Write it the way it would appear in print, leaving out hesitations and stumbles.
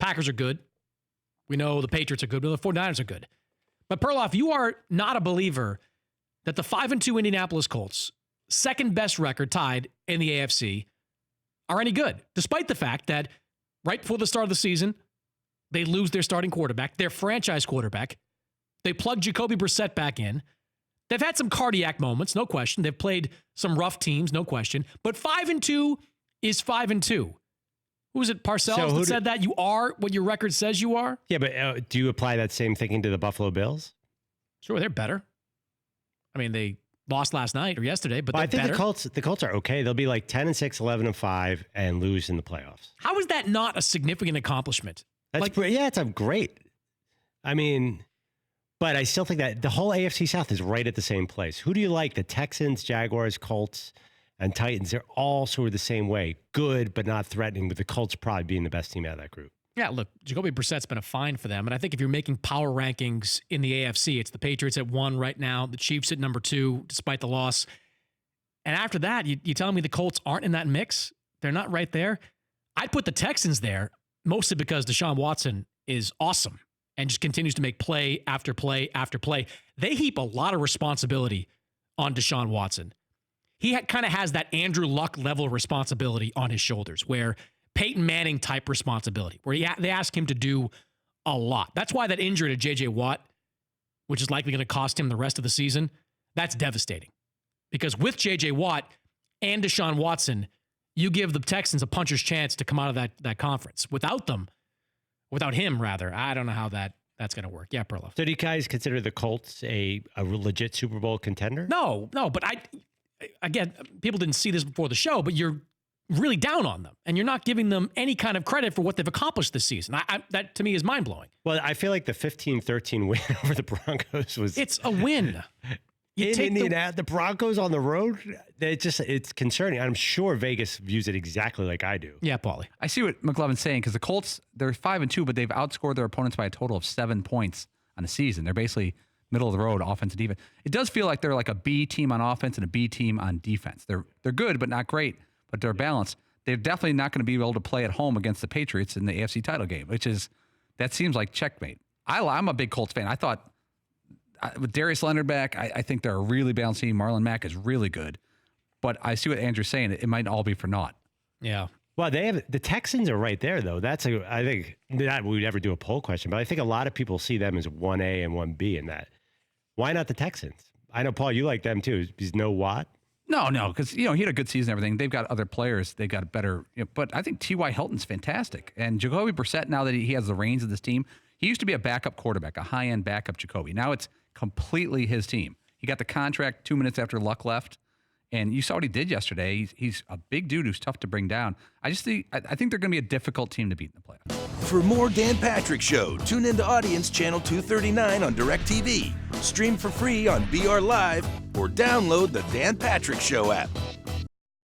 Packers are good. We know the Patriots are good. We know the 49ers are good. But Perloff, you are not a believer that the 5-2 Indianapolis Colts, second best record tied in the AFC, are any good, despite the fact that right before the start of the season, they lose their starting quarterback, their franchise quarterback. They plug Jacoby Brissett back in. They've had some cardiac moments, no question. They've played some rough teams, no question. But 5-2 is 5-2. Who was it, Parcells, that said that? You are what your record says you are? Yeah, but do you apply that same thinking to the Buffalo Bills? Sure, they're better. I mean, they lost last night or yesterday, but they're better. The Colts are okay. They'll be like 10-6, 11-5, and lose in the playoffs. How is that not a significant accomplishment? It's great. I mean, but I still think that the whole AFC South is right at the same place. Who do you like? The Texans, Jaguars, Colts, and Titans. They're all sort of the same way. Good, but not threatening, with the Colts probably being the best team out of that group. Yeah, look, Jacoby Brissett's been a find for them. And I think if you're making power rankings in the AFC, it's the Patriots at 1 right now, the Chiefs at number 2, despite the loss. And after that, you telling me the Colts aren't in that mix? They're not right there? I'd put the Texans there, mostly because Deshaun Watson is awesome and just continues to make play after play after play. They heap a lot of responsibility on Deshaun Watson. He kind of has that Andrew Luck level responsibility on his shoulders, where Peyton Manning type responsibility, where they ask him to do a lot. That's why that injury to J.J. Watt, which is likely going to cost him the rest of the season, that's devastating. Because with J.J. Watt and Deshaun Watson, you give the Texans a puncher's chance to come out of that conference. Without him, I don't know how that's going to work. Yeah, Perloff. So do you guys consider the Colts a legit Super Bowl contender? No, but again, people didn't see this before the show, but you're really down on them, and you're not giving them any kind of credit for what they've accomplished this season. That to me is mind-blowing. Well, I feel like the 15-13 win over the Broncos was... It's a win. The Broncos on the road, it's concerning. I'm sure Vegas views it exactly like I do. Yeah, Paulie. I see what McLovin's saying, because the Colts, they're 5-2, but they've outscored their opponents by a total of 7 points on the season. They're basically middle of the road offense and defense. It does feel like they're like a B team on offense and a B team on defense. They're good, but not great. But they're balanced. They're definitely not going to be able to play at home against the Patriots in the AFC title game, that seems like checkmate. I'm a big Colts fan. I thought with Darius Leonard back, I think they're a really balanced team. Marlon Mack is really good. But I see what Andrew's saying. It might all be for naught. Yeah. Well, the Texans are right there, though. I think not we'd ever do a poll question, but I think a lot of people see them as 1A and 1B in that. Why not the Texans? I know, Paul, you like them too. Is no Watt? No, because he had a good season and everything. They've got other players. They've got better. But I think T.Y. Hilton's fantastic. And Jacoby Brissett, now that he has the reins of this team, he used to be a backup quarterback, a high-end backup Jacoby. Now it's completely his team. He got the contract 2 minutes after Luck left. And you saw what he did yesterday. He's a big dude who's tough to bring down. I think they're going to be a difficult team to beat in the playoffs. For more Dan Patrick Show, tune into Audience Channel 239 on DirecTV. Stream for free on BR Live or download the Dan Patrick Show app.